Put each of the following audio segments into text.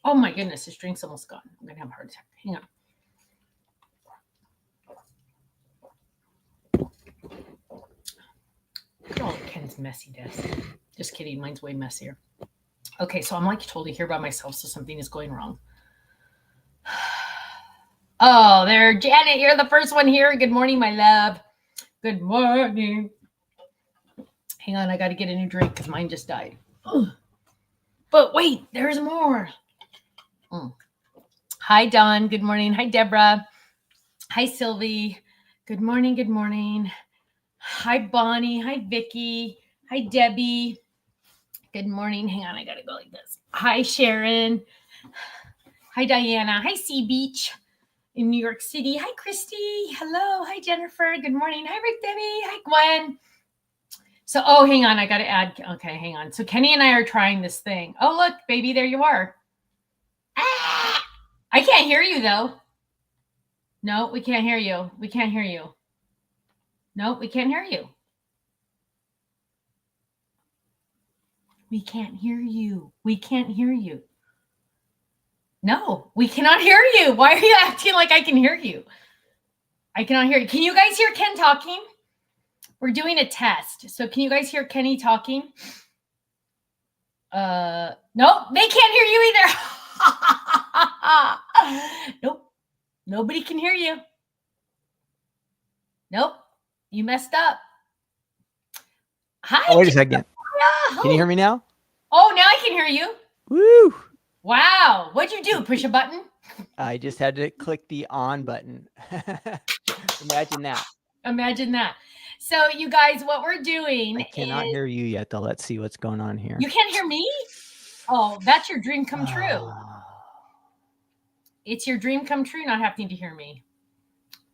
Oh my goodness, this drink's almost gone. I'm gonna have a heart attack. Hang on. Look at all of Ken's messy desk. Just kidding, mine's way messier. Okay, so I'm like totally here by myself, so something is going wrong. Oh, there, Janet, you're the first one here. Good morning, my love. Good morning. Hang on, I got to get a new drink because mine just died. Ugh. But wait, there's more. Hi, Dawn. Good morning. Hi, Deborah. Hi, Sylvie. Good morning. Good morning. Hi, Bonnie. Hi, Vicky. Hi, Debbie. Good morning. Hang on, I got to go like this. Hi, Sharon. Hi, Diana. Hi, Sea Beach in New York City. Hi, Christy. Hello. Hi, Jennifer. Good morning. Hi, Rick Debbie. Hi, Gwen. So, hang on. I got to add. Okay, hang on. So, Kenny and I are trying this thing. Oh, look, baby. There you are. Ah! I can't hear you, though. No, we can't hear you. We can't hear you. No, we can't hear you. We can't hear you. We can't hear you. No, we cannot hear you. Why are you acting like I can hear you? I cannot hear you. Can you guys hear Ken talking? We're doing a test. So can you guys hear Kenny talking? Nope, they can't hear you either. Nope, nobody can hear you. Nope, you messed up. Hi. Oh, wait a second. Can you hear me now? Oh, now I can hear you. Woo! Wow. What'd you do? Push a button? I just had to click the on button. Imagine that. Imagine that. So, you guys, what we're doing I cannot hear you yet, though. Let's see what's going on here. You can't hear me? Oh, that's your dream come true. It's your dream come true not having to hear me.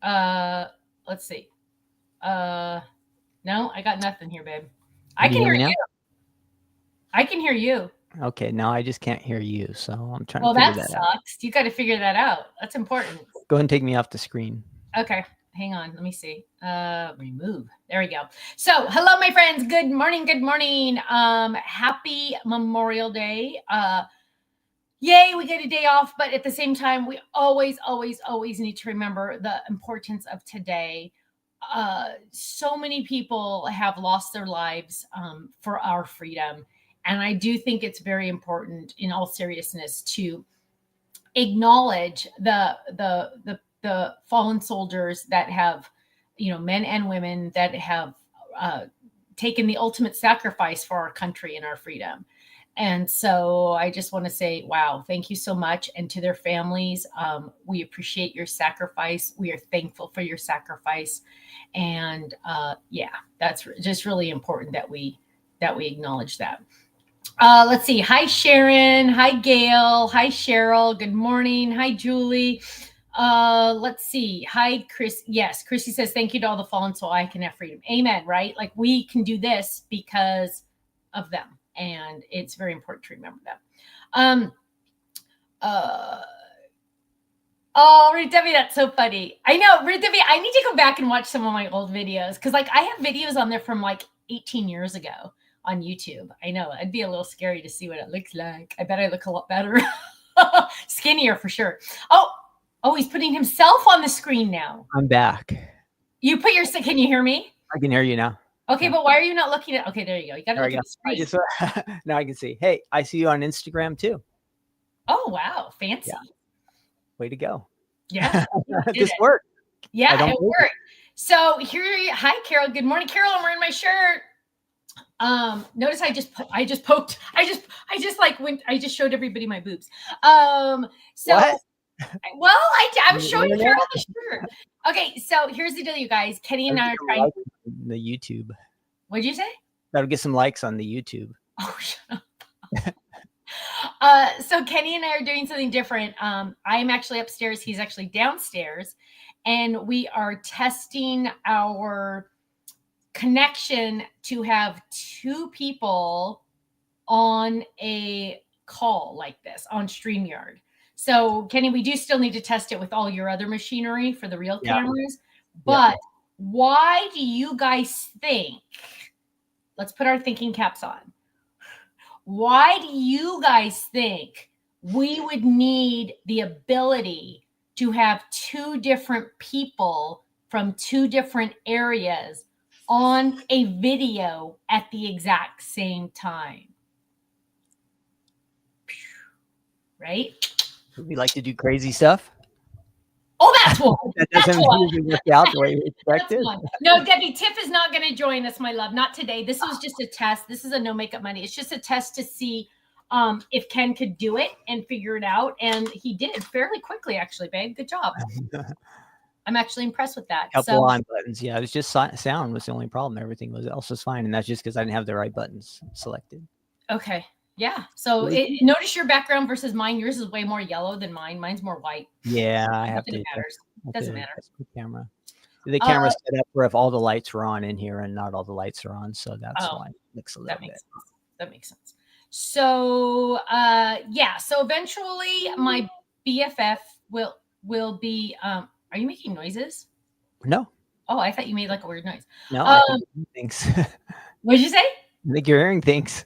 Let's see. No, I got nothing here, babe. I can hear you. I can hear you. Okay, now I just can't hear you, so I'm trying to figure that sucks. Out. You got to figure that out. That's important. Go ahead and take me off the screen. Okay, hang on. Let me see. Remove. There we go. So, hello, my friends. Good morning. Good morning. Happy Memorial Day. Yay, we get a day off, but at the same time, we always need to remember the importance of today. So many people have lost their lives for our freedom. And I do think it's very important, in all seriousness, to acknowledge the fallen soldiers that have, men and women that have taken the ultimate sacrifice for our country and our freedom. And so I just want to say, wow, thank you so much. And to their families, we appreciate your sacrifice. We are thankful for your sacrifice. And that's just really important that we acknowledge that. Let's see. Hi, Sharon. Hi, Gail. Hi, Cheryl. Good morning. Hi, Julie. Let's see. Hi, Chris. Yes, Chrissy says, thank you to all the fallen so I can have freedom. Amen, right? Like, we can do this because of them. And it's very important to remember that. Ruth Debbie, that's so funny. I know, Ruth Debbie, I need to go back and watch some of my old videos because, I have videos on there from 18 years ago on YouTube. I know it'd be a little scary to see what it looks like. I bet I look a lot better, skinnier for sure. Oh, he's putting himself on the screen now. I'm back. You put your. Can you hear me? I can hear you now. Okay, but why are you not looking at? Okay, there you go. You got to look at the screen. Now I can see. Hey, I see you on Instagram too. Oh wow, fancy! Yeah. Way to go! Yeah, this worked. Yeah, it worked. So here, hi Carol. Good morning, Carol. I'm wearing my shirt. Notice I just poked. I just showed everybody my boobs. So. What? Well, I'm showing Carol the shirt. Okay, so here's the deal, you guys. Kenny and I are trying the YouTube. What'd you say? That'll get some likes on the YouTube. Oh, shut up. So Kenny and I are doing something different. I'm actually upstairs. He's actually downstairs, and we are testing our connection to have two people on a call like this on StreamYard. So, Kenny, we do still need to test it with all your other machinery for the real cameras. But why do you guys think, let's put our thinking caps on. Why do you guys think we would need the ability to have two different people from two different areas on a video at the exact same time. Right? We like to do crazy stuff. Oh, that's one. That That's doesn't one. usually work out the way you That's expected. one. No, Debbie, Tiff is not going to join us, my love. Not today. This was just a test. This is a no makeup Monday. It's just a test to see if Ken could do it and figure it out. And he did fairly quickly, actually, babe. Good job. I'm actually impressed with that. Couple on buttons. Yeah, it was just sound was the only problem. Everything else was fine. And that's just because I didn't have the right buttons selected. Okay. Yeah. So notice your background versus mine. Yours is way more yellow than mine. Mine's more white. Yeah, I have to. It matters. Doesn't matter. The camera. The camera's set up for if all the lights were on in here and not all the lights are on. So that's why it looks a little bit. That makes sense. So yeah. So eventually my BFF will be are you making noises? No. Oh, I thought you made like a weird noise. No, thanks. What did you say? I think you're hearing things.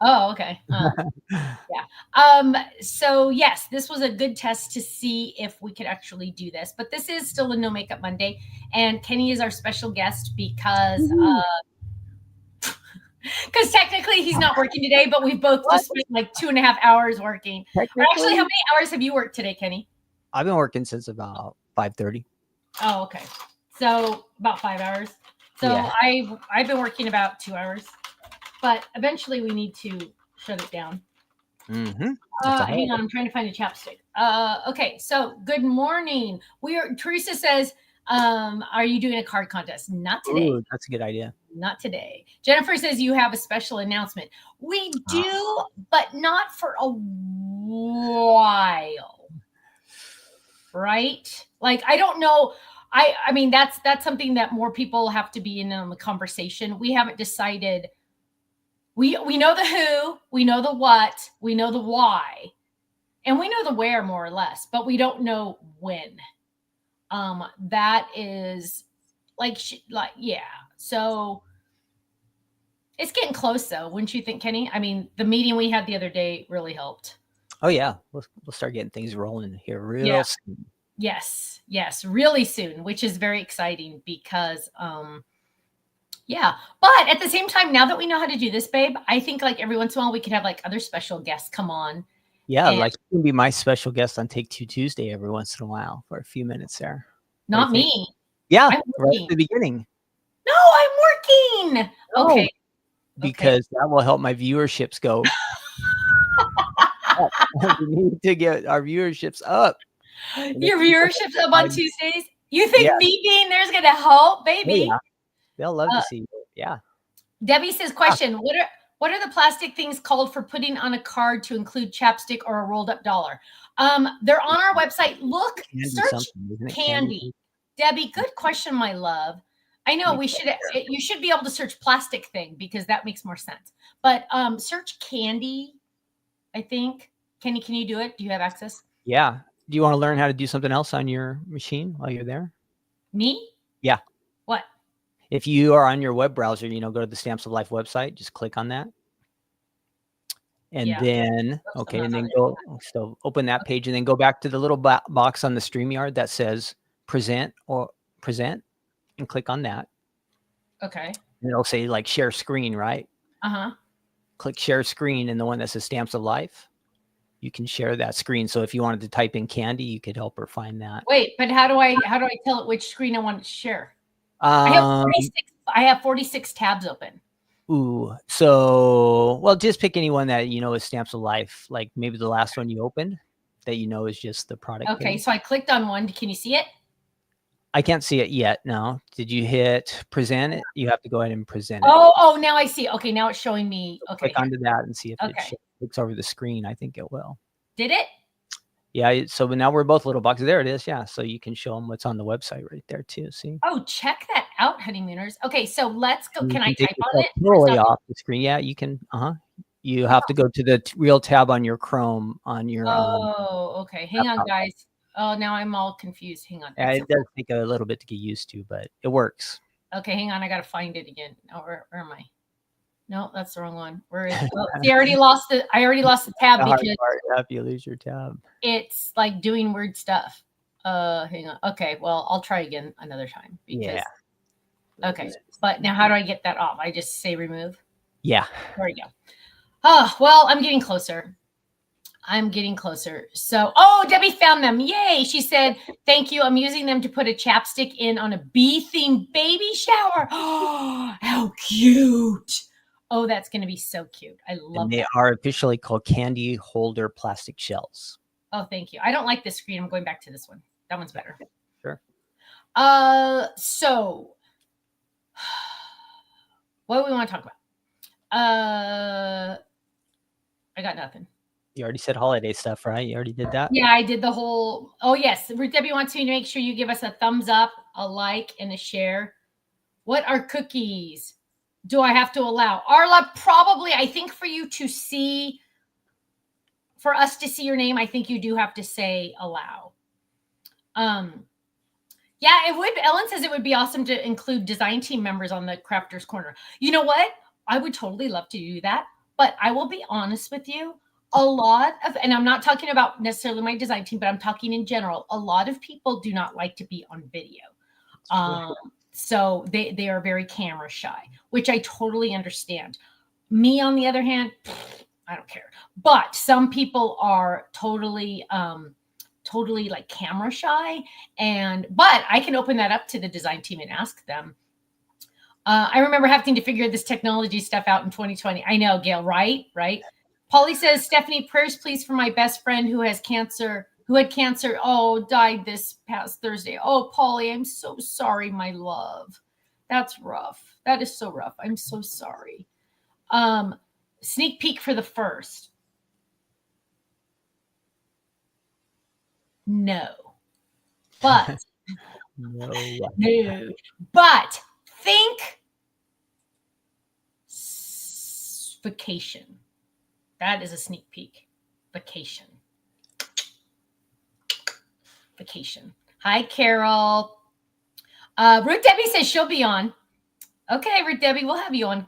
Oh, okay. Yeah. So yes, this was a good test to see if we could actually do this, but this is still a no makeup Monday, and Kenny is our special guest because technically he's not working today, but we've both just spent like 2.5 hours working. Or actually, how many hours have you worked today, Kenny? I've been working since about 5:30. Oh, okay. So about 5 hours. So yeah. I've been working about 2 hours. But eventually we need to shut it down. Mm-hmm. Hang on, I'm trying to find a chapstick. Okay, so good morning. Teresa says, are you doing a card contest? Not today. Ooh, that's a good idea. Not today. Jennifer says you have a special announcement. We do, but not for a while. Right? Like, I don't know. I mean, that's something that more people have to be in on the conversation. We haven't decided. We know the who, we know the what, we know the why, and we know the where more or less, but we don't know when. That is yeah. So it's getting close though, wouldn't you think, Kenny? I mean, the meeting we had the other day really helped. Oh yeah, we'll start getting things rolling here real soon. Yes, really soon, which is very exciting because yeah, but at the same time, now that we know how to do this, babe, I think like every once in a while we could have like other special guests come on. Yeah, like you can be my special guest on Take Two Tuesday every once in a while for a few minutes there. Not me. Yeah, right at the beginning. No, I'm working. Okay. Because that will help my viewerships go. We need to get our viewerships up. Your viewerships up on Tuesdays? You think me being there is going to help, baby? Oh, yeah. They'll love to see you. Yeah. Debbie says, question, what are the plastic things called for putting on a card to include chapstick or a rolled up dollar? They're on our website. Look, search candy. Debbie, good question, my love. I know you should be able to search plastic thing because that makes more sense. But search candy, I think. Kenny, can you do it? Do you have access? Yeah. Do you want to learn how to do something else on your machine while you're there? Me? Yeah. What? If you are on your web browser, go to the Stamps of Life website, just click on that. And then, and then open that page and then go back to the little box on the StreamYard that says present and click on that. Okay. And it'll say like share screen, right? Uh-huh. Click share screen and the one that says Stamps of Life. You can share that screen. So if you wanted to type in candy, you could help her find that. Wait, but how do I tell it which screen I want to share? I have 46 tabs open. Ooh, so just pick anyone that is Stamps of Life, like maybe the last one you opened that is just the product. Okay, page. So I clicked on one. Can you see it? I can't see it yet. No. Did you hit present it? You have to go ahead and present it. Oh, now I see. Okay, now it's showing me. Okay. Click onto that and see if it looks over the screen. I think it will. Did it? Yeah. So now we're both little boxes. There it is. Yeah. So you can show them what's on the website right there too. See? Oh, check that out, honeymooners. Okay, so let's go. Can I type on it? Totally off the screen. Yeah, you can. You have to go to the real tab on your Chrome on your. Oh, okay. Hang on, guys. Oh, now I'm all confused. Hang on. Yeah, it does take a little bit to get used to, but it works. Okay, hang on. I got to find it again. Oh, where am I? No, that's the wrong one. Where is it? Oh, see, I already lost the tab The hard because part, if you lose your tab. it's like doing weird stuff. Hang on. Okay, well, I'll try again another time because okay. But now how do I get that off? I just say remove. Yeah. There we go. Oh, well, I'm getting closer. I'm getting closer. So, oh, Debbie found them. Yay. She said, thank you. I'm using them to put a chapstick in on a bee-themed baby shower. Oh, how cute. Oh, that's going to be so cute. I love And they that. are officially called candy holder plastic shells. Oh, thank you. I don't like this screen. I'm going back to this one. That one's better. Sure. So what do we want to talk about? I got nothing. You already said holiday stuff, right? You already did that? Yeah, I did the whole. Oh, yes. Debbie wants me to make sure you give us a thumbs up, a like, and a share. What are cookies? Do I have to allow? Arla, probably, I think for you to see, for us to see your name, I think you do have to say allow. Yeah, it would. Ellen says it would be awesome to include design team members on the Crafters Corner. You know what? I would totally love to do that. But I will be honest with you. A lot of, and I'm not talking about necessarily my design team, but I'm talking in general. A lot of people do not like to be on video. So they are very camera shy, which I totally understand. Me, on the other hand, I don't care. But some people are totally like camera shy. But I can open that up to the design team and ask them. I remember having to figure this technology stuff out in 2020. I know, Gail, right? Polly says, Stephanie, prayers please for my best friend who had cancer. Oh, died this past Thursday. Oh, Polly, I'm so sorry, my love. That's rough. That is so rough. I'm so sorry. Sneak peek for the first. No. But No. But think vacation. That is a sneak peek. Vacation. Hi, Carol. Ruth Debbie says she'll be on. Okay, Ruth Debbie, we'll have you on.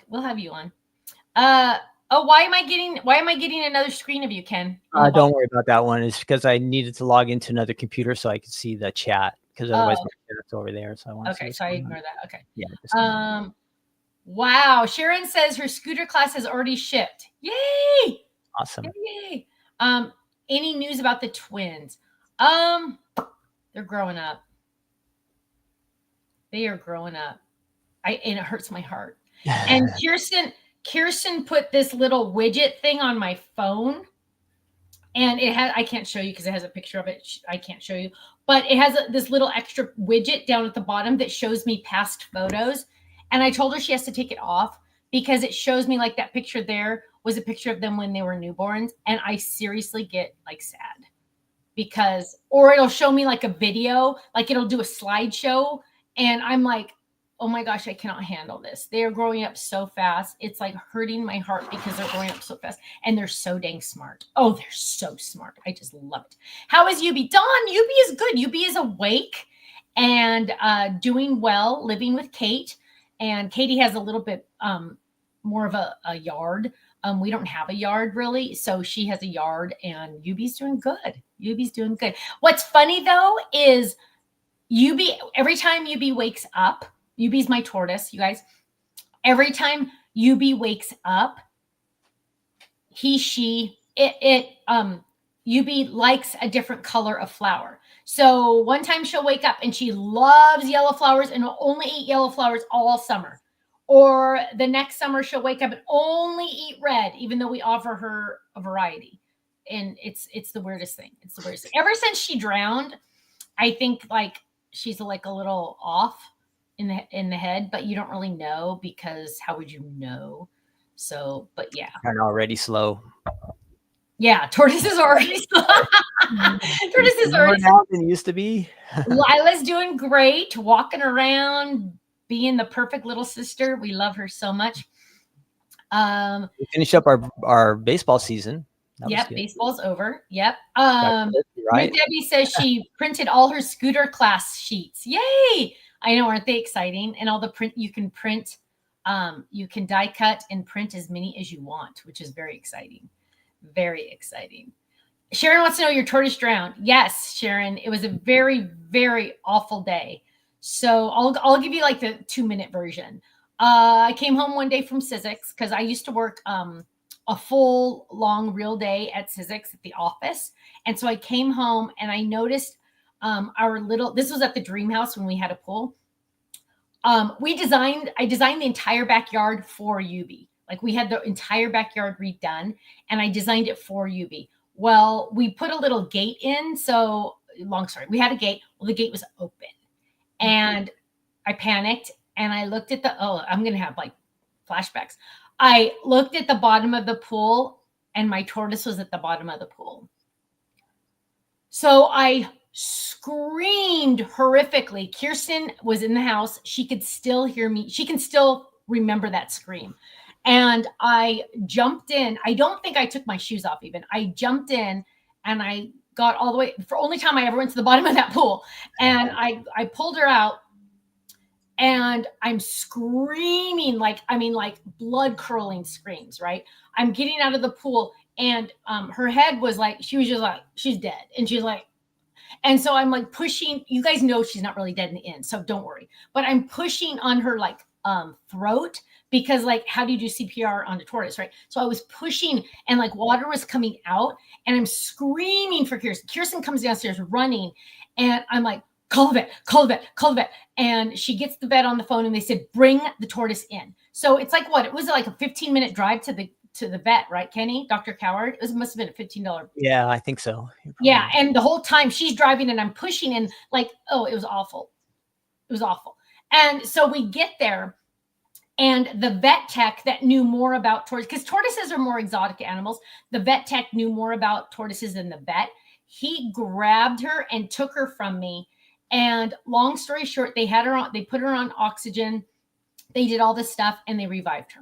Why am I getting another screen of you, Ken? Don't worry about that one. It's because I needed to log into another computer so I could see the chat, because otherwise my chat's over there. So I want to see. Okay, so I ignore that. Okay. Yeah. Wow. Sharon says her scooter class has already shipped. Yay! Awesome. Yay! Any news about the twins? They're growing up. They are growing up. And it hurts my heart. And Kirsten put this little widget thing on my phone, and I can't show you because it has a picture of it. I can't show you, but it has this little extra widget down at the bottom that shows me past photos. And I told her she has to take it off because it shows me, like, that picture there was a picture of them when they were newborns. And I seriously get like sad or it'll show me like a video, like it'll do a slideshow. And I'm like, oh my gosh, I cannot handle this. They are growing up so fast. It's like hurting my heart because they're growing up so fast and they're so dang smart. Oh, they're so smart. I just love it. How is Yubi? Dawn, Yubi is good. Yubi is awake and doing well, living with Kate. And Katie has a little bit more of a yard. We don't have a yard really. So she has a yard and Yubi's doing good. What's funny though is Yubi, every time Yubi wakes up, Yubi's my tortoise, you guys. Every time Yubi wakes up, Yubi likes a different color of flower. So one time she'll wake up and she loves yellow flowers and will only eat yellow flowers all summer. Or the next summer she'll wake up and only eat red, even though we offer her a variety. And it's the weirdest thing. Ever since she drowned, I think like she's like a little off in the head, but you don't really know because how would you know? So, but yeah. And already slow. Yeah, tortoise is already slow. Tortoise is already slow than it used to be. Lila's doing great, walking around, being the perfect little sister. We love her so much. We finished up our baseball season. Yep, baseball's over. Yep. Right? Debbie says she printed all her scooter class sheets. Yay! I know, aren't they exciting? And all the you can print You can die cut and print as many as you want, which is very exciting. Very exciting. Sharon wants to know, your tortoise drowned. Yes, Sharon, it was a very, very awful day. So I'll give you like the 2-minute version. I came home one day from Sizzix because I used to work a full long real day at Sizzix at the office. And so I came home and I noticed this was at the dream house when we had a pool. I designed the entire backyard for Yubi. Like we had the entire backyard redone and I designed it for Yubi. Well, we put a little gate in. So long story, we had a gate. Well, the gate was open and I panicked and I looked at I'm going to have like flashbacks. I looked at the bottom of the pool and my tortoise was at the bottom of the pool. So I screamed horrifically. Kirsten was in the house. She could still hear me. She can still remember that scream. And I jumped in. I don't think I took my shoes off even. I jumped in and I got all the way, for only time I ever went to the bottom of that pool. And I pulled her out and I'm screaming like blood curdling screams, right? I'm getting out of the pool and her head was like, she was just like, she's dead. And she's like, and so I'm like pushing, you guys know she's not really dead in the end, so don't worry. But I'm pushing on her like throat because like, how do you do CPR on a tortoise, right? So I was pushing and like water was coming out and I'm screaming for Kirsten. Kirsten comes downstairs running and I'm like, call the vet, call the vet, call the vet. And she gets the vet on the phone and they said, bring the tortoise in. So it's like what? It was like a 15-minute drive to the vet, right, Kenny? Dr. Coward? It must have been a $15. Yeah, I think so. Yeah. And the whole time she's driving and I'm pushing and like, oh, it was awful. It was awful. And so we get there and the vet tech that knew more about tortoises, because tortoises are more exotic animals. The vet tech knew more about tortoises than the vet. He grabbed her and took her from me. And long story short, they put her on oxygen. They did all this stuff and they revived her.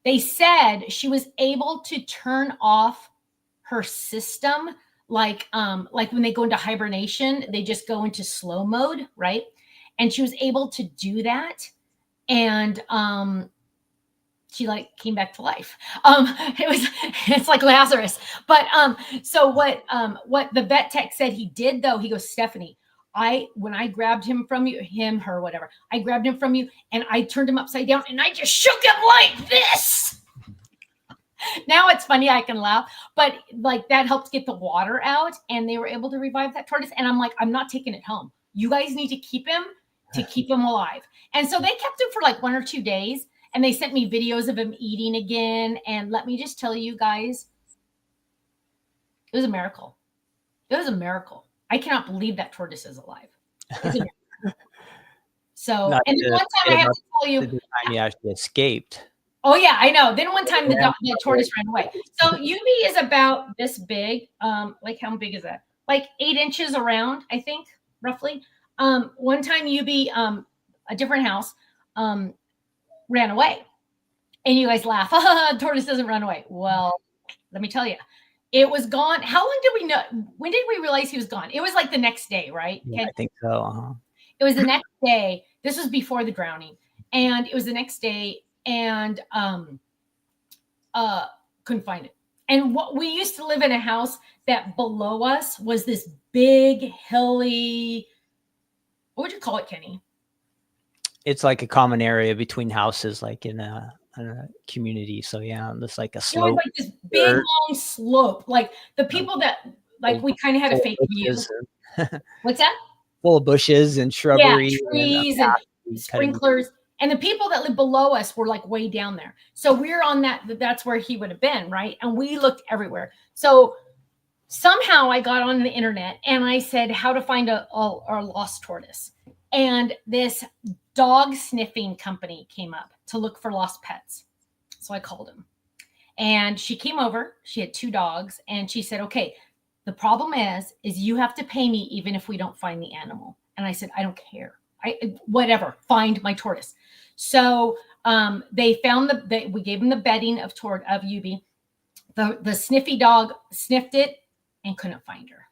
They said she was able to turn off her system. Like when they go into hibernation, they just go into slow mode, right? And she was able to do that. And she like came back to life. It's like Lazarus. But so what the vet tech said he did though, he goes, Stephanie, when I grabbed him from you, her, whatever, I grabbed him from you and I turned him upside down and I just shook him like this. Now it's funny, I can laugh, but like that helped get the water out and they were able to revive that tortoise. And I'm like, I'm not taking it home. You guys need to keep him alive. And so they kept him for like 1 or 2 days and they sent me videos of him eating again. And let me just tell you guys, it was a miracle. It was a miracle. I cannot believe that tortoise is alive. So, and then one time I have to tell you, the time he actually escaped. Oh yeah, I know. Then one time the tortoise ran away. So Yubi is about this big. Like how big is that? Like 8 inches around, I think, roughly. One time Yubi, a different house, ran away. And you guys laugh. Tortoise doesn't run away. Well, let me tell you. It was gone. How long did we know? When did we realize he was gone? It was like the next day, right? Yeah, I think so. Uh-huh. It was the next day. This was before the drowning. And it was the next day and couldn't find it. And we used to live in a house that below us was this big, hilly, what would you call it, Kenny? It's like a common area between houses, like in a community. So yeah, it's like a slope. It was like this big long slope. Like the people that like we kind of had a fake view. What's that? Full of bushes and shrubbery. Yeah, trees and sprinklers. And the people that live below us were like way down there. So we're on that's where he would have been, right? And we looked everywhere. So somehow I got on the internet and I said how to find a lost tortoise. And this dog sniffing company came up to look for lost pets. So I called him. And she came over. She had 2 dogs. And she said, okay, the problem is you have to pay me even if we don't find the animal. And I said, I don't care. Whatever, find my tortoise. So they found we gave them the bedding of Yubi. The sniffy dog sniffed it and couldn't find her.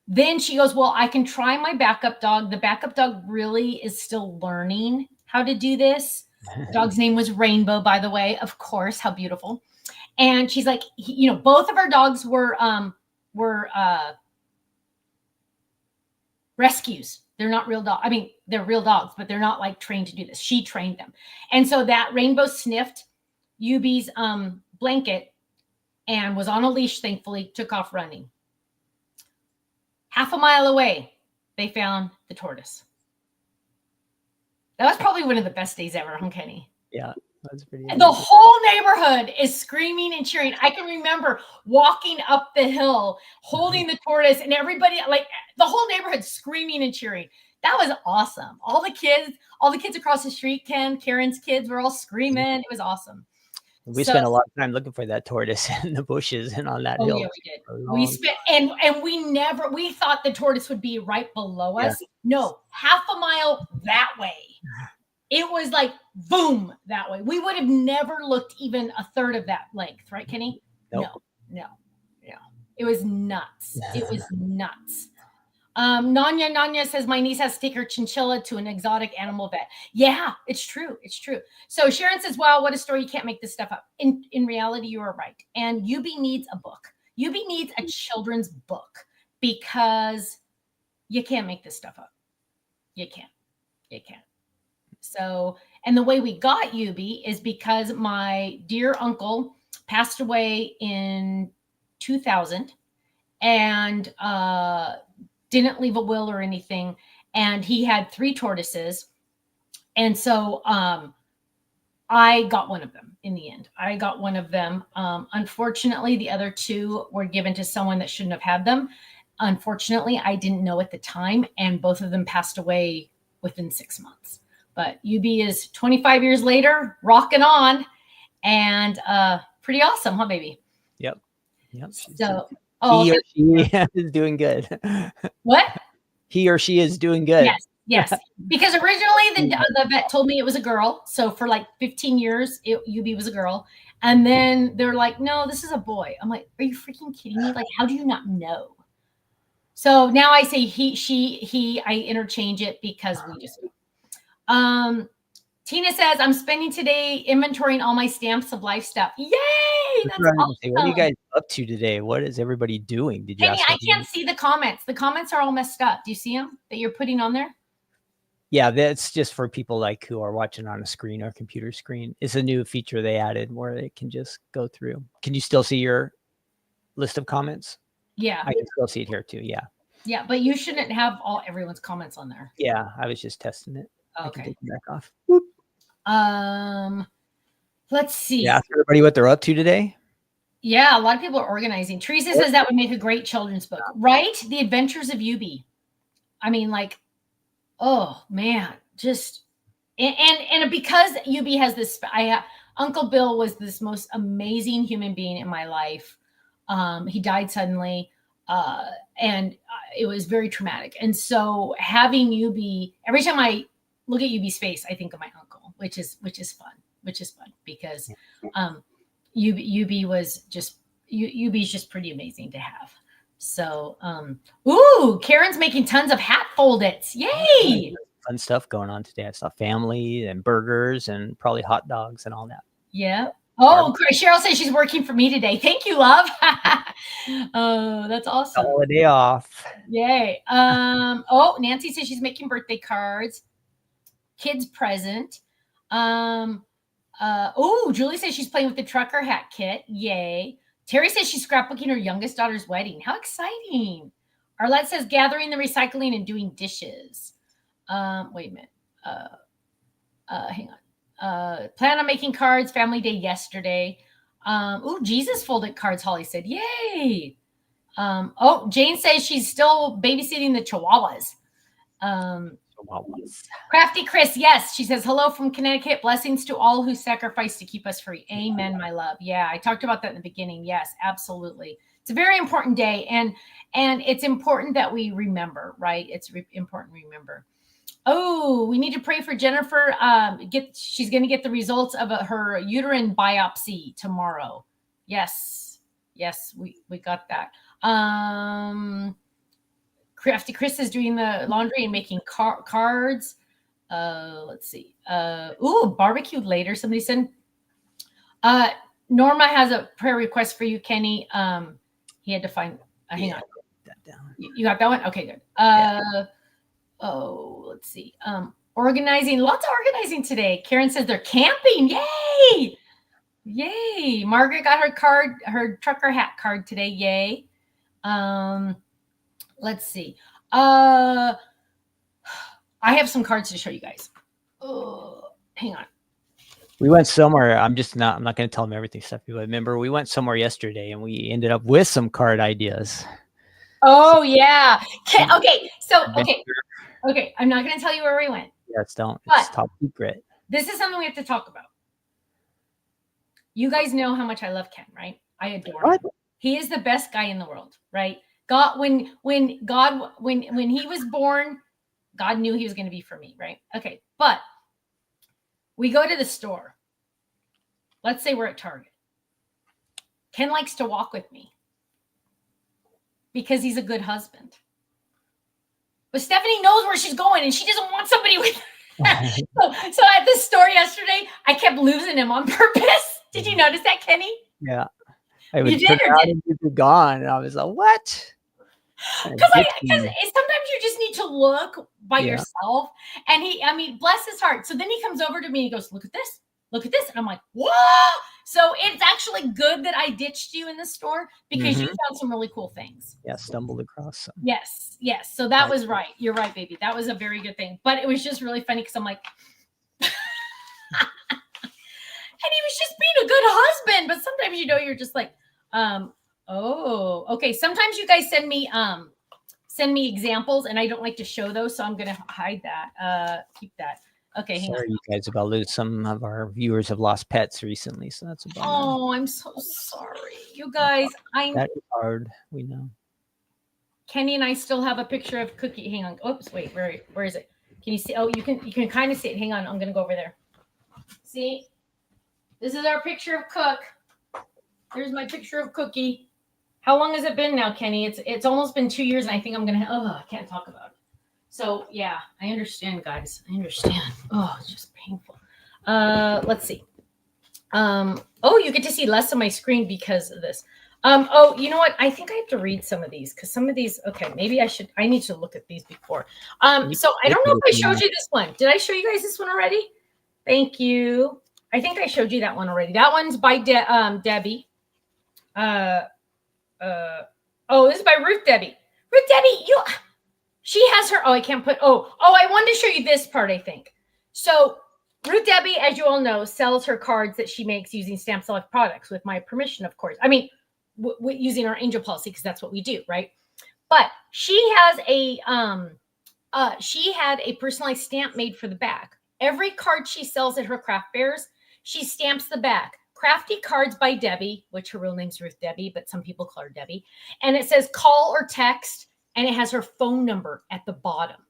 Then she goes, well, I can try my backup dog. The backup dog really is still learning how to do this. Dog's name was Rainbow, by the way, of course. How beautiful. And she's like, both of our dogs were rescues. They're not real dogs. I mean, they're real dogs, but they're not like trained to do this. She trained them. And so that Rainbow sniffed Yubi's blanket and was on a leash, thankfully, took off running. Half a mile away, they found the tortoise. That was probably one of the best days ever, huh, Kenny? Yeah, that's pretty. The whole neighborhood is screaming and cheering. I can remember walking up the hill, holding the tortoise, and everybody, like the whole neighborhood, screaming and cheering. That was awesome. All the kids across the street, Karen's kids were all screaming. It was awesome. We spent a lot of time looking for that tortoise in the bushes and on that hill. Yeah, we did. We spent, and we thought the tortoise would be right below us. No, half a mile that way. It was like boom that way. We would have never looked even a third of that length, right, Kenny? Nope. No. It was nuts. It was nuts. Nanya says my niece has to take her chinchilla to an exotic animal vet. Yeah, it's true. It's true. So Sharon says, wow, what a story. You can't make this stuff up. In reality, you are right. And Yubi needs a book. Yubi needs a children's book because you can't make this stuff up. You can't. So, and the way we got Yubi is because my dear uncle passed away in 2000 and didn't leave a will or anything. And he had 3 tortoises. And so I got one of them in the end. I got one of them. Unfortunately, the other 2 were given to someone that shouldn't have had them. Unfortunately, I didn't know at the time. And both of them passed away within 6 months. But Yubi is 25 years later, rocking on, and pretty awesome, huh, baby? Yep. So he or she is doing good. What? He or she is doing good. Yes. Because originally the vet told me it was a girl. So for like 15 years, Yubi was a girl. And then they're like, no, this is a boy. I'm like, are you freaking kidding me? Like, how do you not know? So now I say he, she, he, I interchange it because we just Tina says, I'm spending today inventorying all my Stamps of Life stuff. Yay! That's awesome. What are you guys up to today? What is everybody doing? Did you Kenny, I can't see the comments. The comments are all messed up. Do you see them that you're putting on there? Yeah, that's just for people like who are watching on a screen or computer screen. It's a new feature they added where they can just go through. Can you still see your list of comments? Yeah. I can still see it here too. Yeah. Yeah, but you shouldn't have everyone's comments on there. Yeah, I was just testing it. Okay. I can take it back off. Let's see. Yeah, ask everybody what they're up to today. Yeah, a lot of people are organizing. Teresa says that would make a great children's book, right? The Adventures of Yubi. I mean, like, oh man, just and because Yubi has this, Uncle Bill was this most amazing human being in my life. He died suddenly, and it was very traumatic. And so having Yubi, every time I look at Yubi's face, I think of my uncle, which is fun because Yubi was just Yubi's just pretty amazing to have. So, Karen's making tons of hat fold-its. Yay! Fun stuff going on today. I saw family and burgers and probably hot dogs and all that. Yeah. Oh, Cheryl says she's working for me today. Thank you, love. Oh, that's awesome. Holiday off. Yay. Nancy says she's making birthday cards. Kids present. Julie says she's playing with the trucker hat kit. Yay. Terry says she's scrapbooking her youngest daughter's wedding. How exciting. Arlette says gathering the recycling and doing dishes. Wait a minute. Hang on. Plan on making cards. Family day yesterday. Jesus folded cards, Holly said. Yay. Jane says she's still babysitting the Chihuahuas. Crafty Chris, yes. She says, hello from Connecticut. Blessings to all who sacrifice to keep us free. Amen, my love. Yeah, I talked about that in the beginning. Yes, absolutely. It's a very important day. And it's important that we remember, right? It's important to remember. Oh, we need to pray for Jennifer. She's going to get the results of her uterine biopsy tomorrow. Yes, we got that. Crafty Chris is doing the laundry and making cards. Let's see. Ooh, barbecued later. Somebody said. Norma has a prayer request for you, Kenny. He had to find. Hang on. You got that one? Okay, good. Oh, let's see. Organizing. Lots of organizing today. Karen says they're camping. Yay! Yay! Margaret got her card, her trucker hat card today. Yay! Let's see. I have some cards to show you guys. Hang on. We went somewhere. I'm not going to tell them everything, Stephanie. But remember, we went somewhere yesterday and we ended up with some card ideas. Oh yeah. Okay. So okay. I'm not going to tell you where we went. Yes, don't. It's top secret. This is something we have to talk about. You guys know how much I love Ken, right? I adore him. He is the best guy in the world, right? God, when he was born, God knew he was going to be for me, right? Okay, but we go to the store. Let's say we're at Target. Ken likes to walk with me because he's a good husband. But Stephanie knows where she's going and she doesn't want somebody with her. so at the store yesterday, I kept losing him on purpose. Did you notice that, Kenny? Yeah. I would turn around and he'd be gone. And I was like, what? Because sometimes you just need to look by yourself. And bless his heart. So then he comes over to me and he goes, look at this. Look at this. And I'm like, whoa. So it's actually good that I ditched you in the store because you found some really cool things. Yeah, stumbled across some. Yes. So that was right. You're right, baby. That was a very good thing. But it was just really funny because I'm like, and he was just being a good husband. But sometimes, you're just like, oh, okay. Sometimes you guys send me examples and I don't like to show those. So I'm going to hide that. Keep that. Okay. Hang on. You guys about lose some of our viewers have lost pets recently. So that's about. Oh, I'm so sorry. You guys, that is hard. We know. Kenny and I still have a picture of Cookie. Hang on. Oops, wait, where is it? Can you see? Oh, you can kind of see it. Hang on. I'm going to go over there. See? This is our picture of Cook. Here's my picture of Cookie. How long has it been now, Kenny? It's almost been 2 years, and I think I'm gonna. I can't talk about it. So yeah, I understand, guys. I understand. Oh, it's just painful. Let's see. You get to see less of my screen because of this. You know what? I think I have to read some of these because some of these. Okay, maybe I need to look at these before. So I don't know if I showed you this one. Did I show you guys this one already? Thank you. I think I showed you that one already. That one's by Debbie. This is by Ruth Debbie. Ruth Debbie, she has her. I can't put. I wanted to show you this part, I think. So Ruth Debbie, as you all know, sells her cards that she makes using Stamps of Life products with my permission, of course. I mean, using our angel policy because that's what we do, right? But she has she had a personalized stamp made for the back. Every card she sells at her craft fairs, she stamps the back. Crafty Cards by Debbie, which her real name's Ruth Debbie, but some people call her Debbie. And it says call or text, and it has her phone number at the bottom.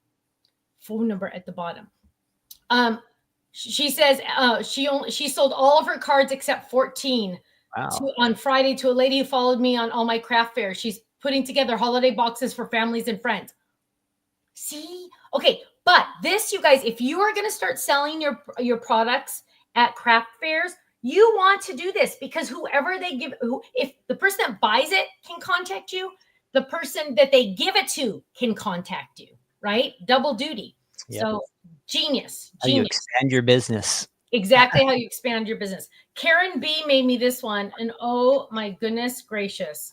She says she sold all of her cards except 14 on Friday to a lady who followed me on all my craft fairs. She's putting together holiday boxes for families and friends. See? Okay, but this, you guys, if you are going to start selling your products at craft fairs, you want to do this because whoever they give, if the person that buys it can contact you, the person that they give it to can contact you, right? Double duty. Yep. So genius. How you expand your business. Exactly how you expand your business. Karen B made me this one. And oh my goodness gracious.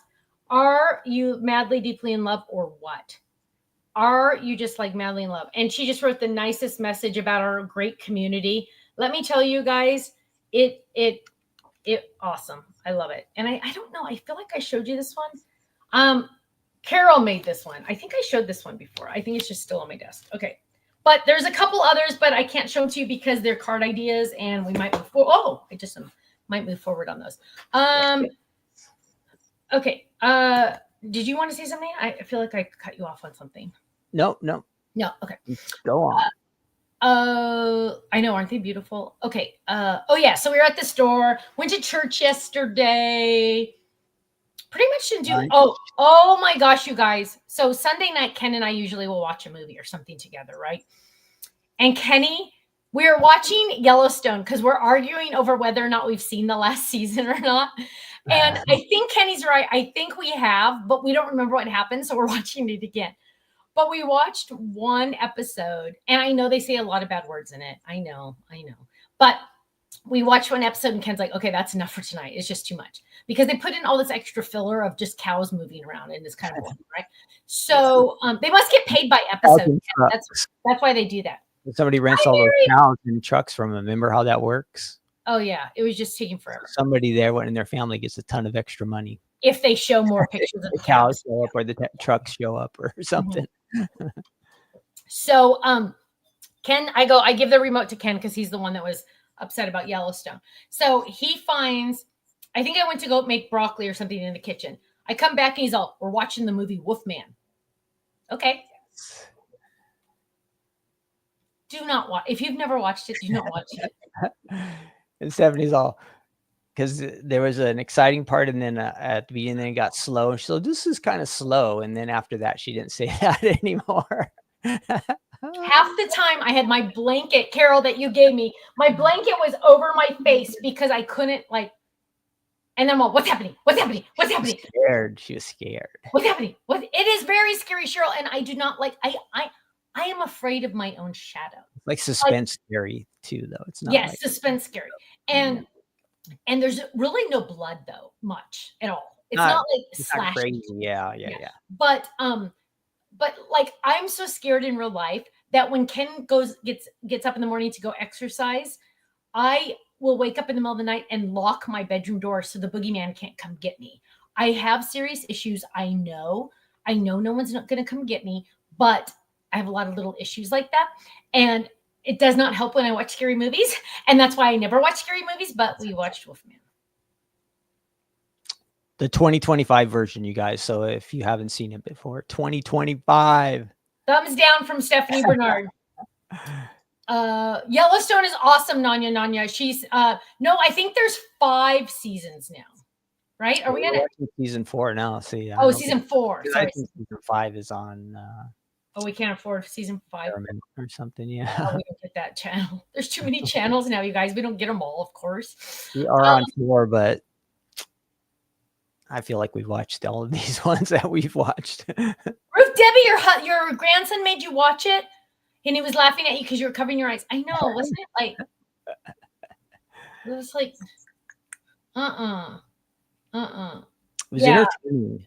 Are you madly, deeply in love or what? Are you just like madly in love? And she just wrote the nicest message about our great community. Let me tell you guys, it awesome. I love it. And I don't know. I feel like I showed you this one. Carol made this one. I think I showed this one before. I think it's just still on my desk. Okay. But there's a couple others, but I can't show them to you because they're card ideas and we might move forward. I just might move forward on those. Okay. Did you want to say something? I feel like I cut you off on something. No. Okay. Go on. I know, aren't they beautiful? Okay. So we were at the store, went to church yesterday. Pretty much didn't do. Oh my gosh, you guys. So Sunday night, Ken and I usually will watch a movie or something together, right? And Kenny, we're watching Yellowstone because we're arguing over whether or not we've seen the last season or not. And I think Kenny's right. I think we have, but we don't remember what happened. So we're watching it again. But we watched one episode, and I know they say a lot of bad words in it. I know. But we watched one episode, and Ken's like, okay, that's enough for tonight. It's just too much. Because they put in all this extra filler of just cows moving around, and it's kind of boring, right? So they must get paid by episode. That's why they do that. Somebody rents all those cows and trucks from them. Remember how that works? Oh, yeah. It was just taking forever. Somebody there in their family gets a ton of extra money. If they show more pictures of the cows show up or the trucks show up or something. So Ken, I give the remote to Ken because he's the one that was upset about Yellowstone. So he finds, I think I went to go make broccoli or something in the kitchen. I come back and he's all, we're watching the movie Wolfman. Okay. Do not watch. If you've never watched it, do not watch it. And Stephanie's all, because there was an exciting part, and then at the beginning it got slow. And she's like, this is kind of slow. And then after that, she didn't say that anymore. Half the time I had my blanket, Carol, that you gave me. My blanket was over my face because I couldn't and then I'm all, what's happening? What's happening? What's happening? She was scared. What's happening? It is very scary, Cheryl. And I do not I am afraid of my own shadow. Like suspense scary too, though. It's not. Yes, suspense scary. And there's really no blood though, much at all. It's not like slashing. Crazy. Yeah. But I'm so scared in real life that when Ken gets up in the morning to go exercise, I will wake up in the middle of the night and lock my bedroom door so the boogeyman can't come get me. I have serious issues. I know no one's not going to come get me, but I have a lot of little issues like that. And it does not help when I watch scary movies. And that's why I never watch scary movies, but we watched Wolfman. The 2025 version, you guys. So if you haven't seen it before, 2025. Thumbs down from Stephanie Bernard. Yellowstone is awesome, Nanya. She's no, I think there's 5 seasons now. Right? Are we on season 4 now? See. Season 4. Sorry. I think season 5 is on we can't afford season 5 or something. Yeah. We don't get that channel. There's too many channels now, you guys. We don't get them all, of course. We are on 4, but I feel like we've watched all of these ones that we've watched. Ruth Debbie, your grandson made you watch it, and he was laughing at you because you were covering your eyes. I know, wasn't it like? It was like, It was entertaining.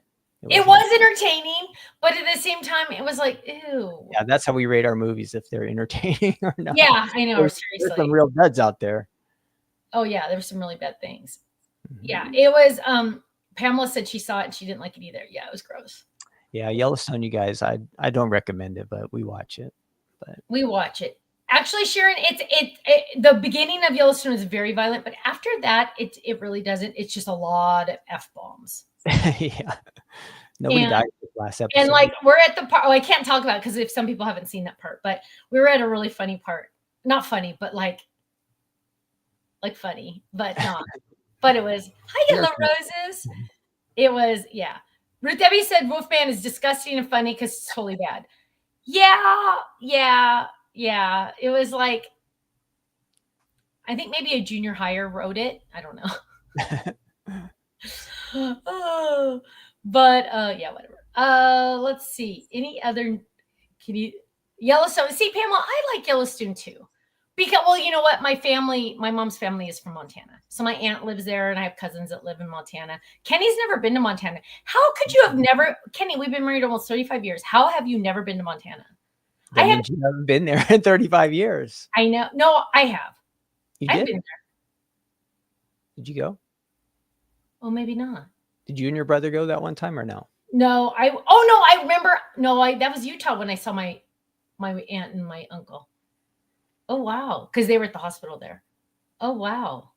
It was entertaining, but at the same time, it was like, ew. Yeah, that's how we rate our movies, if they're entertaining or not. Yeah, I know. Seriously, there's some real duds out there. Oh yeah, there were some really bad things. Mm-hmm. Yeah, it was. Pamela said she saw it and she didn't like it either. Yeah, it was gross. Yeah, Yellowstone, you guys, I don't recommend it, but we watch it. We watch it. Actually, Sharon, the beginning of Yellowstone is very violent, but after that, it really doesn't. It's just a lot of F-bombs. Yeah. Nobody died this last episode. And we're at the part, I can't talk about it because if some people haven't seen that part, but we were at a really funny part. Not funny, but like funny, but not. But it was, hi, Yellow Roses. It was, yeah. Ruth Debbie said Wolfman is disgusting and funny because it's totally bad. Yeah. It was like, I think maybe a junior higher wrote it. I don't know. But yeah, whatever. Let's see. Any other, Yellowstone. See, Pamela, I like Yellowstone too. Because, well, you know what? My mom's family is from Montana. So my aunt lives there and I have cousins that live in Montana. Kenny's never been to Montana. How could you have never, Kenny, we've been married almost 35 years. How have you never been to Montana? You haven't been there in 35 years. I know. No, I have. I've been there. Did you go? Well, maybe not. Did you and your brother go that one time or no? No, I remember. No, that was Utah when I saw my aunt and my uncle. Oh, wow. Because they were at the hospital there. Oh, wow.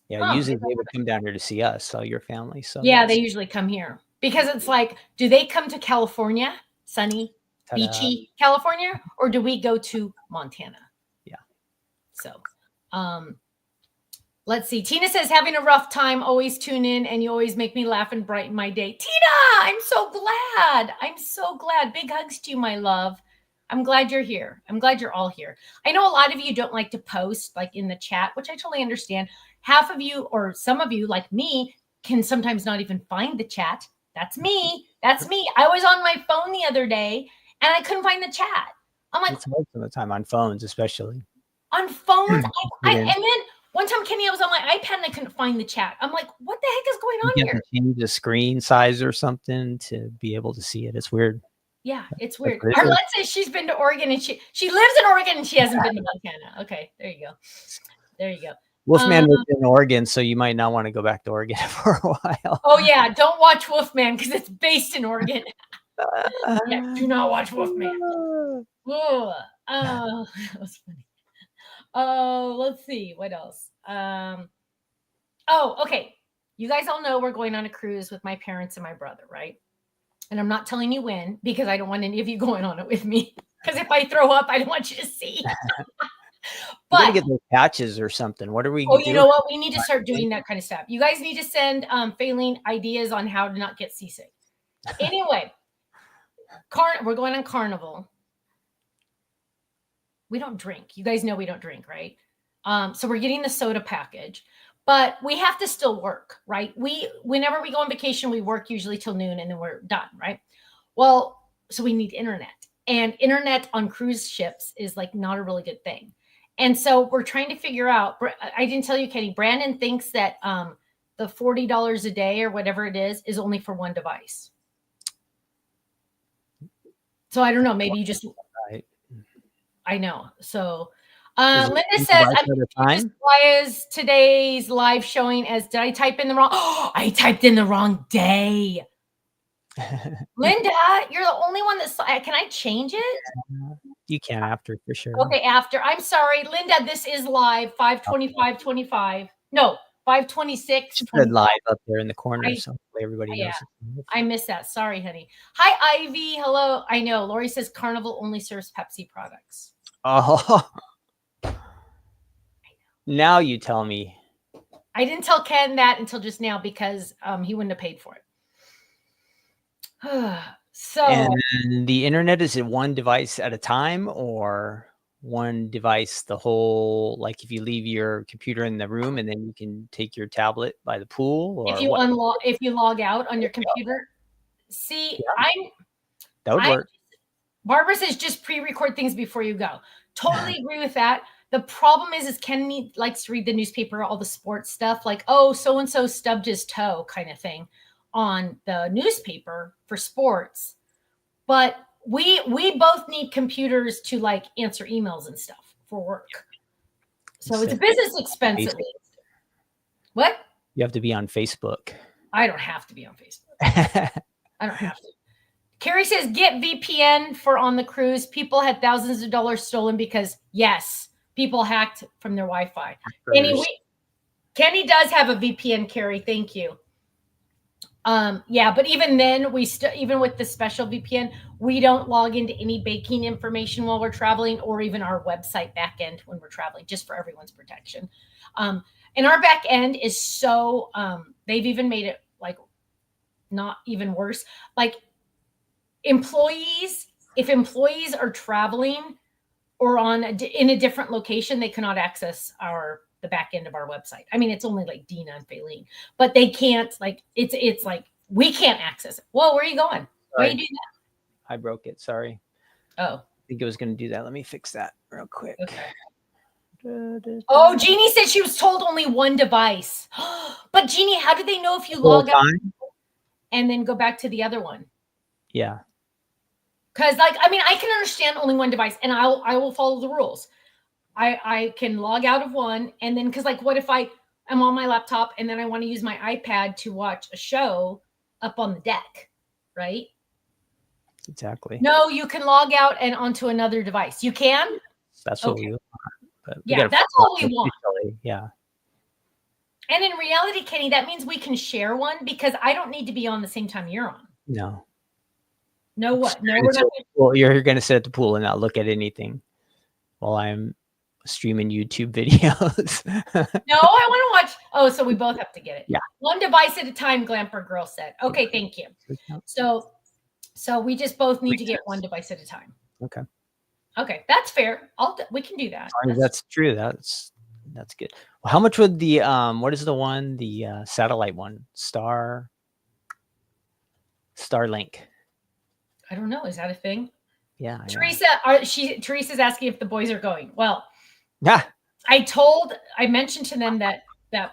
Yeah, usually they would come down here to see us, so your family. So yeah, they usually come here. Because it's like, do they come to California, sunny, beachy California, or do we go to Montana? Yeah. So, let's see. Tina says, having a rough time, always tune in, and you always make me laugh and brighten my day. Tina, I'm so glad. Big hugs to you, my love. I'm glad you're here. I'm glad you're all here. I know a lot of you don't like to post like in the chat, which I totally understand. Half of you or some of you like me can sometimes not even find the chat. That's me. That's me. I was on my phone the other day and I couldn't find the chat. I'm like, it's most of the time on phones, especially. On phones, and then one time, Kenny, I was on my iPad and I couldn't find the chat. I'm like, what the heck is going on you here? have to change the screen size or something to be able to see it. It's weird. Yeah, it's weird. Arlette says she's been to Oregon and she lives in Oregon and she hasn't been to Montana. Okay, there you go. There you go. Wolfman was in Oregon, so you might not want to go back to Oregon for a while. Oh yeah, don't watch Wolfman because it's based in Oregon. Yeah, do not watch Wolfman. Oh, that was funny. Oh, let's see what else. Oh, okay. You guys all know we're going on a cruise with my parents and my brother, right? And I'm not telling you when because I don't want any of you going on it with me. Because if I throw up, I don't want you to see. But we gotta get those patches or something. What are we? Oh, you know what? We need to start doing that kind of stuff. You guys need to send Faylene ideas on how to not get seasick. Anyway, we're going on Carnival. We don't drink. You guys know we don't drink, right? So we're getting the soda package, but we have to still work, right? Whenever we go on vacation, we work usually till noon and then we're done, right? Well, so we need internet, and internet on cruise ships is like not a really good thing. And so we're trying to figure out, I didn't tell you, Kenny, Brandon thinks that the $40 a day or whatever it is only for one device. So I don't know, maybe you just, right. I know. So Linda says, why is today's live showing as, did I type in the wrong? Oh, I typed in the wrong day. Linda, you're the only one that's, can I change it? You can after for sure. Okay, after. I'm sorry, Linda, this is live, 5:25:25. No, 5:26. Live up there in the corner, so everybody knows. I missed that. Sorry, honey. Hi, Ivy. Hello. I know. Lori says Carnival only serves Pepsi products. Oh. Now you tell me. I didn't tell Ken that until just now because he wouldn't have paid for it. So, and the internet, is it one device at a time or one device the whole, like if you leave your computer in the room and then you can take your tablet by the pool? Or if you log out on your computer, see, that would work. Barbara says just pre-record things before you go. Totally agree with that. The problem is Kenny likes to read the newspaper, all the sports stuff, like, oh, so-and-so stubbed his toe kind of thing on the newspaper for sports. But we both need computers to like answer emails and stuff for work. So it's a business expense at least. What? You have to be on Facebook. I don't have to be on Facebook. I don't have to. Carrie says, get VPN for on the cruise. People had thousands of dollars stolen because, yes, people hacked from their Wi-Fi. Anyway, Kenny does have a VPN, Carrie. Thank you. Yeah, but even then, even with the special VPN, we don't log into any banking information while we're traveling, or even our website back end when we're traveling, just for everyone's protection. And our back end is so they've even made it like not even worse. Like if employees are traveling or in a different location, they cannot access the back end of our website. I mean, it's only like Dina and Faylene, but they can't, like, it's like, we can't access it. Whoa, where are you going? Why are you doing that? I broke it. Sorry. Oh. I think it was going to do that. Let me fix that real quick. Okay. Oh, Jeannie said she was told only one device. But Jeannie, how do they know if you log out and then go back to the other one? Yeah. Because, like, I mean, I can understand only one device, and I will follow the rules. I can log out of one, and then, because, like, what if I am on my laptop and then I want to use my iPad to watch a show up on the deck, right? Exactly. No, you can log out and onto another device. You can? That's what we want. Yeah, that's all we want. Yeah. And in reality, Kenny, that means we can share one because I don't need to be on the same time you're on. No. No what? No, we're not. Well, you're going to sit at the pool and not look at anything while I'm streaming YouTube videos. No, I want to watch. Oh, so we both have to get it. Yeah. One device at a time, Glamper Girl said. Okay, thank you. So we just both need to get one device at a time. Okay. Okay, that's fair. We can do that. As long as that's true. That's good. Well, how much would the what is the one, the satellite one, Starlink? I don't know. Is that a thing? Yeah. Teresa, Teresa's asking if the boys are going. Well, yeah. I mentioned to them that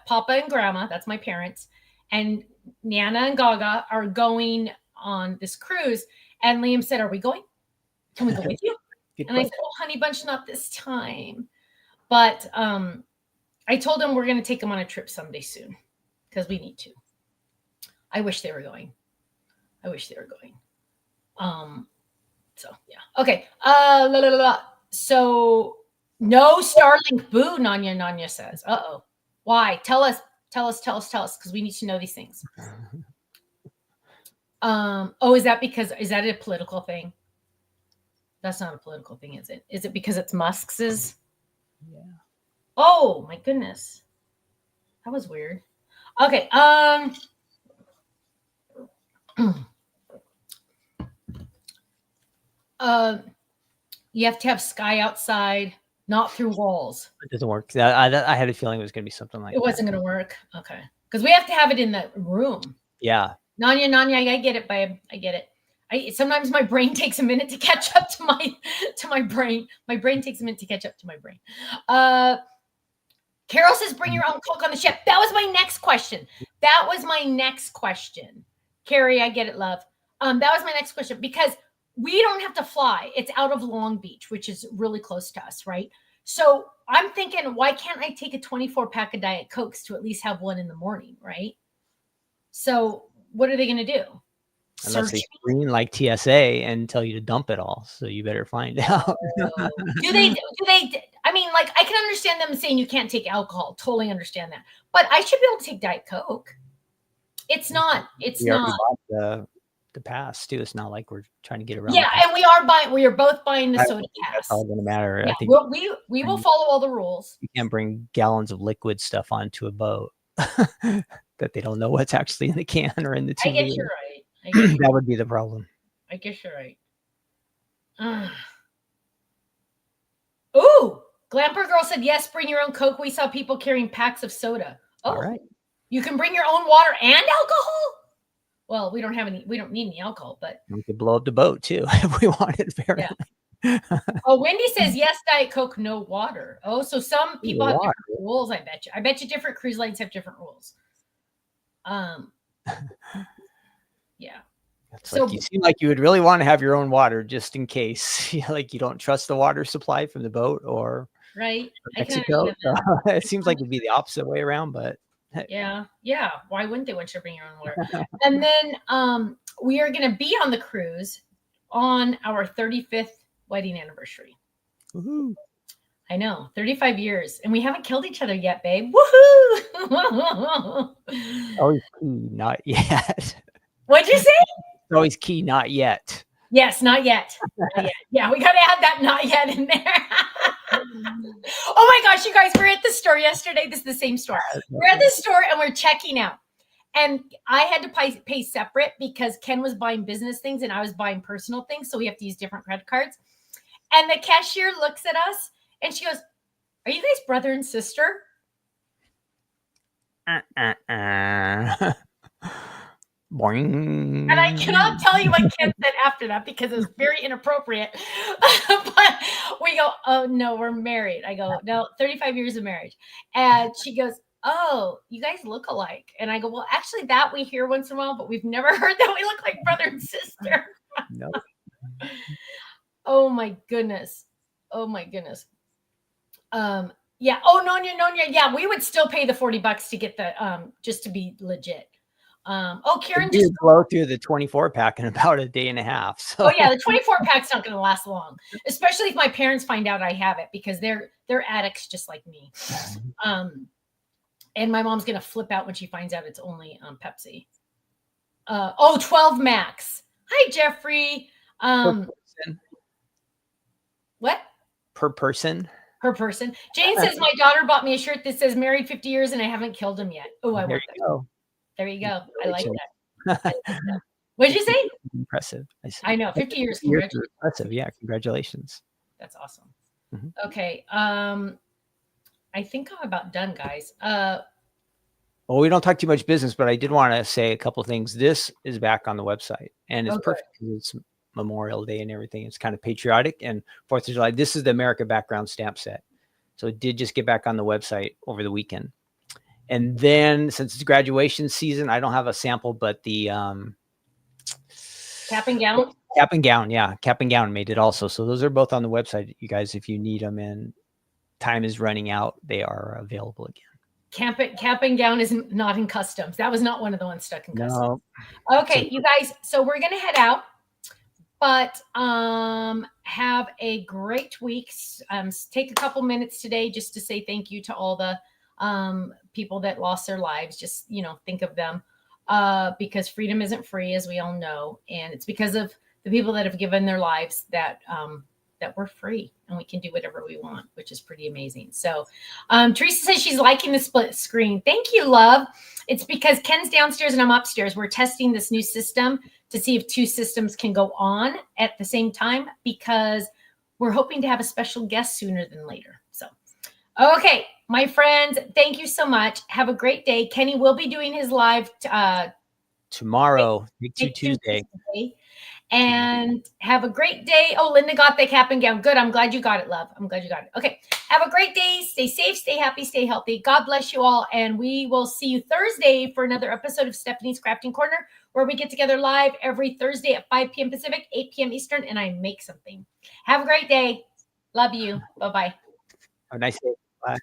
Papa and Grandma, that's my parents, and Nana and Gaga are going on this cruise. And Liam said, "Are we going? Can we go with you?" And I said, "Oh, honey bunch, not this time." But I told him we're going to take them on a trip someday soon because we need to. I wish they were going. So yeah. Okay. So no Starlink, boo, Nanya says. Uh-oh. Why? Tell us, because we need to know these things. Is that a political thing? That's not a political thing, is it? Is it because it's Musk's? Yeah. Oh my goodness. That was weird. Okay. You have to have sky outside, not through walls. It doesn't work. I had a feeling it was going to be something like it wasn't going to work. Okay. Because we have to have it in the room. Yeah. Nanya, I get it, babe. I get it. Sometimes my brain takes a minute to catch up to my brain. My brain takes a minute to catch up to my brain. Carol says, bring your own Coke on the ship. That was my next question. Carrie, I get it, love. That was my next question because we don't have to fly. It's out of Long Beach, which is really close to us, right? So I'm thinking, why can't I take a 24-pack of Diet Cokes to at least have one in the morning, right? So what are they going to do? Unless they screen like TSA and tell you to dump it all. So you better find out. Do they, I mean, like, I can understand them saying you can't take alcohol. Totally understand that. But I should be able to take Diet Coke. It's not. The pass too. It's not like we're trying to get around. Yeah, and we are both buying the soda pass. That's all going to matter. Yeah, I think we will follow all the rules. You can't bring gallons of liquid stuff onto a boat that they don't know what's actually in the can or in the TV. I guess you're right. That would be the problem. I guess you're right. Ooh, Glamper Girl said, yes, bring your own Coke. We saw people carrying packs of soda. Oh, all right. You can bring your own water and alcohol? Well, we don't need any alcohol, but we could blow up the boat too if we wanted. Apparently. Yeah. Oh, Wendy says yes, Diet Coke, no water. Oh, so some people have different rules. I bet you different cruise lines have different rules. Yeah. So you seem like you would really want to have your own water just in case, like you don't trust the water supply from the boat or right. Mexico. It seems like it'd be the opposite way around, but yeah. Why wouldn't they want you to bring your own water? And then we are going to be on the cruise on our 35th wedding anniversary. Woohoo. I know, 35 years, and we haven't killed each other yet, babe. Woohoo! Always key, not yet. What'd you say? Always key, not yet. Yes, not yet. Not yet. Yeah, we got to add that not yet in there. Oh my gosh, you guys, we were at the store yesterday. This is the same store. We're at the store and we're checking out. And I had to pay separate because Ken was buying business things and I was buying personal things. So we have to use different credit cards. And the cashier looks at us and she goes, are you guys brother and sister? Boing. And I cannot tell you what Ken said after that because it was very inappropriate. But we go, oh, no, we're married. I go, no, 35 years of marriage. And she goes, oh, you guys look alike. And I go, well, actually that we hear once in a while, but we've never heard that we look like brother and sister. No. Oh my goodness. Yeah. Oh, Nonya. Yeah, we would still pay the $40 to get the just to be legit. Karen just blow through the 24-pack in about a day and a half. So. Oh yeah, the 24-pack's not going to last long, especially if my parents find out I have it because they're addicts just like me. And my mom's going to flip out when she finds out it's only Pepsi. 12 Max. Hi, Jeffrey. What? Per person. Per person. Jane says my daughter bought me a shirt that says married 50 years and I haven't killed him yet. Oh, I want that. There you go. I like that. What did you say? Impressive. I know. 50 years. Impressive. Yeah. Congratulations. That's awesome. Mhm. Okay. I think I'm about done, guys. Well, we don't talk too much business, but I did want to say a couple things. This is back on the website, and it's Okay. perfect because it's Memorial Day and everything. It's kind of patriotic, and 4th of July. This is the America background stamp set. So it did just get back on the website over the weekend. And then since it's graduation season, I don't have a sample, but the Cap and gown. Cap and Gown, yeah, Cap and Gown made it also. So those are both on the website, you guys. If you need them and time is running out, they are available again. Cap and Gown is not in customs. That was not one of the ones stuck in customs. No. Okay, you guys. So we're gonna head out, but have a great week. Take a couple minutes today just to say thank you to all the people that lost their lives. Just think of them, because freedom isn't free, as we all know, and it's because of the people that have given their lives that we're free and we can do whatever we want, which is pretty amazing. So Teresa says she's liking the split screen. Thank you, love. It's because Ken's downstairs and I'm upstairs. We're testing this new system to see if 2 systems can go on at the same time, because we're hoping to have a special guest sooner than later. So, okay, my friends, thank you so much. Have a great day. Kenny will be doing his live tomorrow, Tuesday. And have a great day. Oh, Linda got the cap and gown. Good. I'm glad you got it, love. I'm glad you got it. Okay. Have a great day. Stay safe, stay happy, stay healthy. God bless you all. And we will see you Thursday for another episode of Stephanie's Crafting Corner, where we get together live every Thursday at 5 p.m. Pacific, 8 p.m. Eastern, and I make something. Have a great day. Love you. Bye-bye. Have a nice day. Bye.